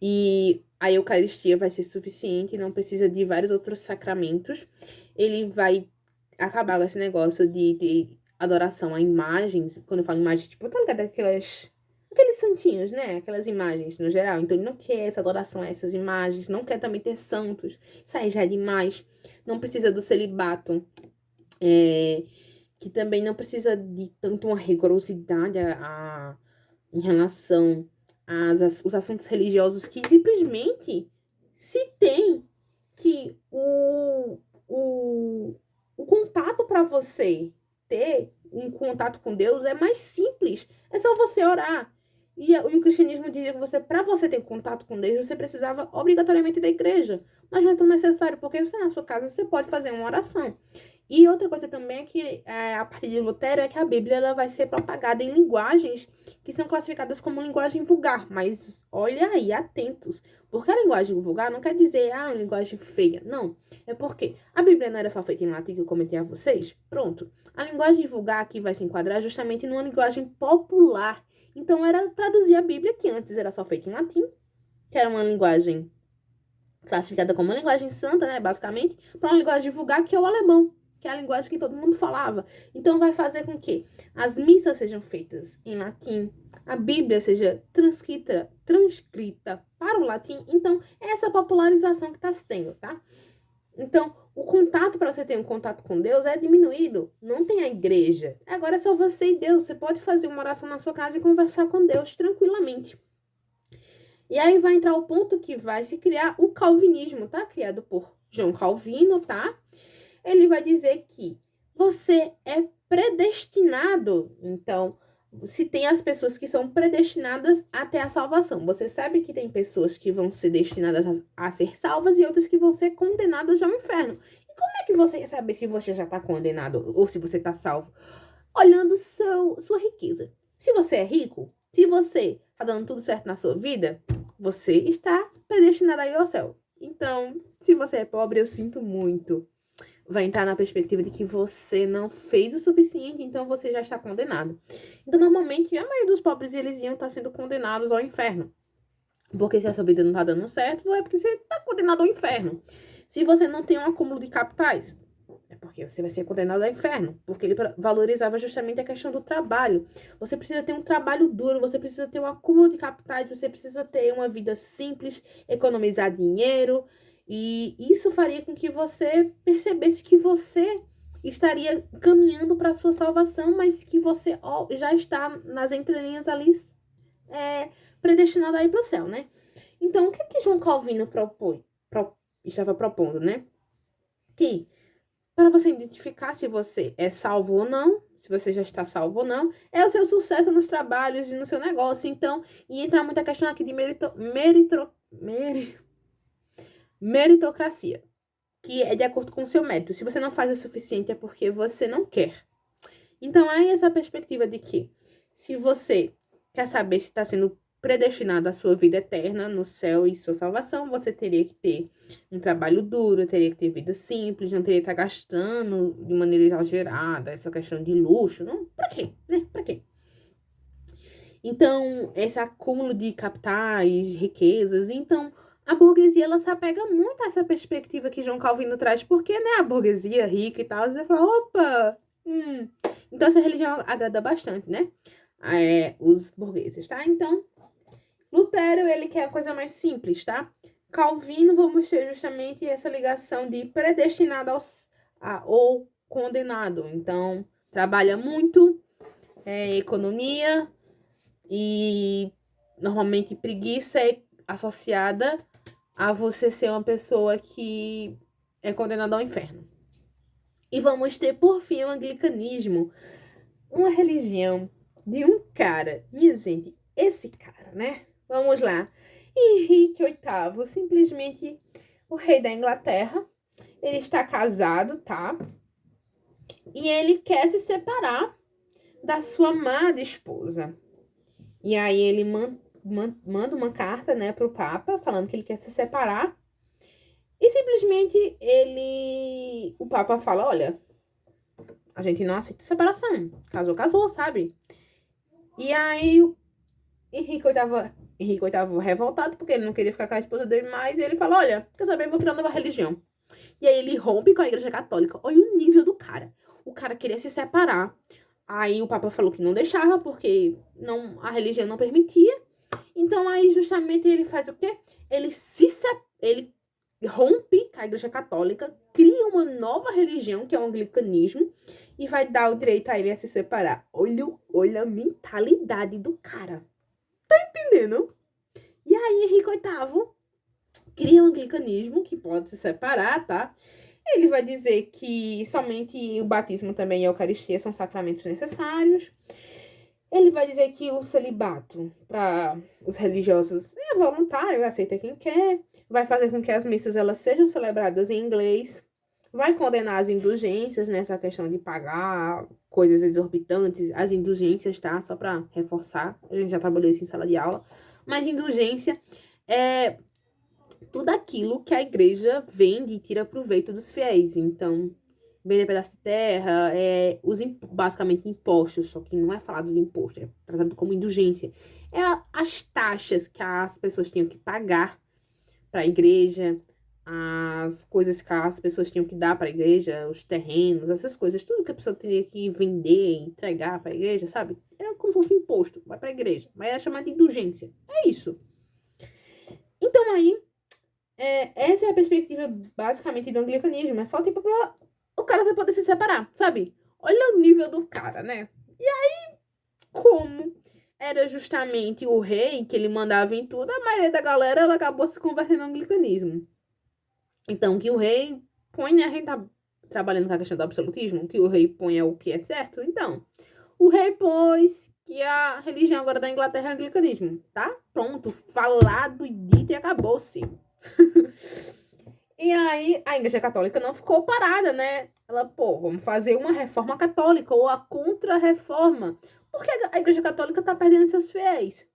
S1: e a Eucaristia vai ser suficiente, não precisa de vários outros sacramentos. Ele vai acabar com esse negócio de adoração a imagens. Quando eu falo imagens, tipo, tá ligado? Aqueles santinhos, né? Aquelas imagens no geral. Então ele não quer essa adoração a essas imagens, não quer também ter santos. Isso aí já é demais. Não precisa do celibato. Que também não precisa de tanto uma rigorosidade em relação os assuntos religiosos, que simplesmente se tem que o contato para você ter um contato com Deus é mais simples. É só você orar. E o cristianismo dizia que para você ter contato com Deus, você precisava obrigatoriamente da igreja. Mas não é tão necessário, porque você na sua casa você pode fazer uma oração. E outra coisa também é que, a partir de Lutero, é que a Bíblia ela vai ser propagada em linguagens que são classificadas como linguagem vulgar. Mas olha aí, atentos. Porque a linguagem vulgar não quer dizer, uma linguagem feia. Não. É porque a Bíblia não era só feita em latim, que eu comentei a vocês? Pronto. A linguagem vulgar aqui vai se enquadrar justamente numa linguagem popular. Então, era traduzir a Bíblia, que antes era só feita em latim, que era uma linguagem classificada como uma linguagem santa, né, basicamente, para uma linguagem vulgar, que é o alemão, que é a linguagem que todo mundo falava. Então, vai fazer com que as missas sejam feitas em latim, a Bíblia seja transcrita para o latim. Então, é essa popularização que está se tendo, tá? Então, o contato, para você ter um contato com Deus, é diminuído. Não tem a igreja. Agora é só você e Deus. Você pode fazer uma oração na sua casa e conversar com Deus tranquilamente. E aí vai entrar o ponto que vai se criar o calvinismo, tá? Criado por João Calvino, tá? Ele vai dizer que você é predestinado. Então, se tem as pessoas que são predestinadas até a salvação. Você sabe que tem pessoas que vão ser destinadas a ser salvas e outras que vão ser condenadas ao inferno. E como é que você sabe se você já está condenado ou se você está salvo? Olhando sua riqueza. Se você é rico, se você está dando tudo certo na sua vida, você está predestinado a ir ao céu. Então, se você é pobre, eu sinto muito. Vai entrar na perspectiva de que você não fez o suficiente, então você já está condenado. Então, normalmente, a maioria dos pobres, eles iam estar sendo condenados ao inferno. Porque se a sua vida não está dando certo, é porque você está condenado ao inferno. Se você não tem um acúmulo de capitais, é porque você vai ser condenado ao inferno. Porque ele valorizava justamente a questão do trabalho. Você precisa ter um trabalho duro, você precisa ter um acúmulo de capitais, você precisa ter uma vida simples, economizar dinheiro. E isso faria com que você percebesse que você estaria caminhando para a sua salvação, mas que você já está nas entrelinhas ali predestinado a ir para o céu, né? Então, o que é que João Calvino estava propondo, né? Que para você identificar se você é salvo ou não, se você já está salvo ou não, é o seu sucesso nos trabalhos e no seu negócio. Então, e entra muita questão aqui de meritocracia, que é de acordo com o seu mérito. Se você não faz o suficiente, é porque você não quer. Então, há essa perspectiva de que se você quer saber se está sendo predestinado à sua vida eterna no céu e sua salvação, você teria que ter um trabalho duro, teria que ter vida simples, não teria que estar gastando de maneira exagerada, essa questão de luxo, não, pra quê, né? Pra quê? Então, esse acúmulo de capitais, riquezas, então a burguesia ela se apega muito a essa perspectiva que João Calvino traz, porque, né, a burguesia rica e tal, você fala, opa, Então essa religião agrada bastante, né, os burgueses, tá? Então, Lutero, ele quer a coisa mais simples, tá? Calvino, vamos ter justamente essa ligação de predestinado ou condenado. Então, trabalha muito, economia, e normalmente preguiça é associada a você ser uma pessoa que é condenada ao inferno. E vamos ter, por fim, o anglicanismo, uma religião de um cara. Minha gente, esse cara, né? Vamos lá. Henrique VIII, simplesmente o rei da Inglaterra. Ele está casado, tá? E ele quer se separar da sua amada esposa. E aí ele manda uma carta, né, pro Papa, falando que ele quer se separar. E simplesmente o Papa fala, olha, a gente não aceita separação. Casou, casou, sabe? E aí o Henrique VIII revoltado, porque ele não queria ficar com a esposa dele mais, e ele fala, olha, quer saber, eu vou criar uma nova religião. E aí ele rompe com a Igreja Católica. Olha o nível do cara. O cara queria se separar. Aí o Papa falou que não deixava, porque a religião não permitia. Então aí justamente ele faz o quê? Ele rompe com a Igreja Católica, cria uma nova religião, que é o anglicanismo, e vai dar o direito a ele a se separar. Olha a mentalidade do cara. Tá entendendo? E aí Henrique VIII cria o anglicanismo, que pode se separar, tá? Ele vai dizer que somente o batismo também e a Eucaristia são sacramentos necessários. Ele vai dizer que o celibato para os religiosos é voluntário, aceita quem quer. Vai fazer com que as missas elas sejam celebradas em inglês. Vai condenar as indulgências nessa questão de pagar coisas exorbitantes. As indulgências, tá? Só para reforçar. A gente já trabalhou isso em sala de aula. Mas indulgência é tudo aquilo que a igreja vende e tira proveito dos fiéis. Então, vender pedaço de terra, basicamente impostos, só que não é falado de imposto, é tratado como indulgência. As taxas que as pessoas tinham que pagar para a igreja, as coisas que as pessoas tinham que dar para a igreja, os terrenos, essas coisas, tudo que a pessoa teria que vender, entregar para a igreja, sabe? Era como se fosse imposto, vai para a igreja, mas era chamado de indulgência. É isso. Então aí, essa é a perspectiva basicamente do anglicanismo, é só tipo pra o cara vai poder se separar, sabe? Olha o nível do cara, né? E aí, como era justamente o rei que ele mandava em tudo, a maioria da galera ela acabou se convertendo ao anglicanismo. Então, que o rei põe, né? A gente tá trabalhando com a questão do absolutismo, que o rei põe é o que é certo. Então, o rei pôs que a religião agora da Inglaterra é o anglicanismo, tá? Pronto, falado e dito e acabou-se. E aí, a Igreja Católica não ficou parada, né? Ela, vamos fazer uma reforma católica ou a contra-reforma. Porque a Igreja Católica tá perdendo seus fiéis.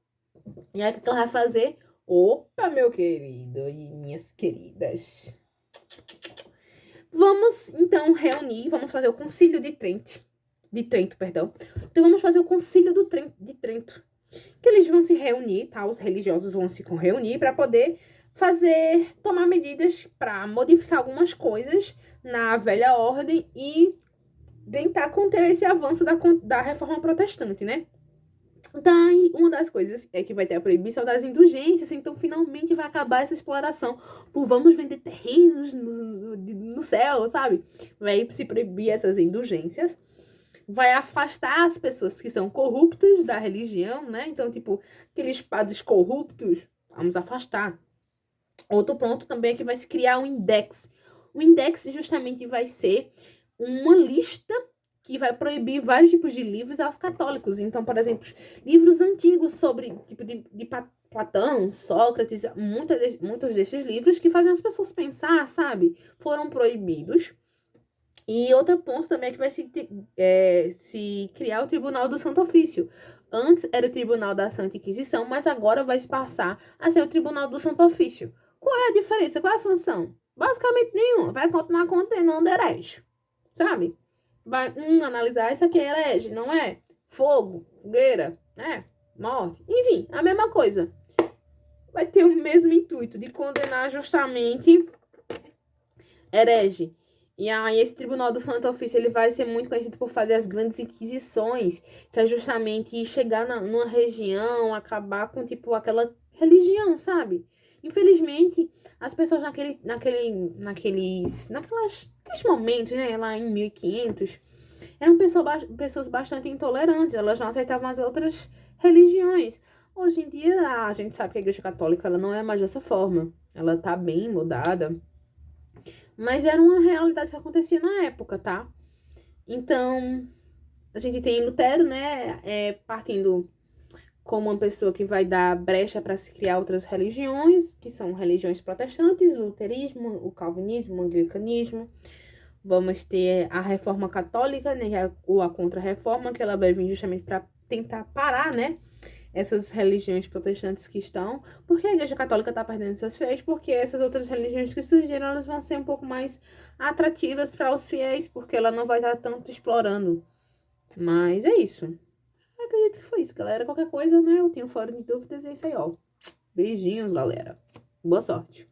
S1: E aí, o que ela vai fazer? Opa, meu querido e minhas queridas. Vamos, então, vamos fazer o Concílio de Trento. Perdão. Então, vamos fazer o Concílio de Trento. Que eles vão se reunir, tá? Os religiosos vão se reunir para poder tomar medidas para modificar algumas coisas na velha ordem e tentar conter esse avanço da reforma protestante, né? Então, uma das coisas é que vai ter a proibição das indulgências, então finalmente vai acabar essa exploração por vamos vender terrenos no céu, sabe? Vai se proibir essas indulgências. Vai afastar as pessoas que são corruptas da religião, né? Então, tipo, aqueles padres corruptos, vamos afastar. Outro ponto também é que vai se criar um index. O index justamente vai ser uma lista que vai proibir vários tipos de livros aos católicos. Então, por exemplo, livros antigos sobre, tipo, de Platão, Sócrates, muitos desses livros que fazem as pessoas pensar, sabe? Foram proibidos. E outro ponto também é que vai se criar o Tribunal do Santo Ofício. Antes era o Tribunal da Santa Inquisição, mas agora vai se passar a ser o Tribunal do Santo Ofício. Qual é a diferença? Qual é a função? Basicamente nenhuma. Vai continuar condenando herege, sabe? Vai analisar isso aqui é herege, não é? Fogo, fogueira, né? Morte. Enfim, a mesma coisa. Vai ter o mesmo intuito de condenar justamente herege. E aí esse Tribunal do Santo Ofício, ele vai ser muito conhecido por fazer as grandes inquisições, que é justamente chegar numa região, acabar com, tipo, aquela religião, sabe? Infelizmente, as pessoas naqueles momentos, né, lá em 1500, eram pessoas bastante intolerantes, elas não aceitavam as outras religiões. Hoje em dia, a gente sabe que a Igreja Católica, ela não é mais dessa forma. Ela tá bem mudada, mas era uma realidade que acontecia na época, tá? Então, a gente tem Lutero, né, partindo como uma pessoa que vai dar brecha para se criar outras religiões, que são religiões protestantes, o luterismo, o calvinismo, o anglicanismo. Vamos ter a reforma católica, né, ou a contra-reforma, que ela vai vir justamente para tentar parar, né, essas religiões protestantes que estão, porque a Igreja Católica está perdendo seus fiéis, porque essas outras religiões que surgiram, elas vão ser um pouco mais atrativas para os fiéis, porque ela não vai estar tanto explorando. Mas é isso. Eu acredito que foi isso, galera. Qualquer coisa, né, eu tenho fora de dúvidas, é isso aí, ó. Beijinhos, galera. Boa sorte.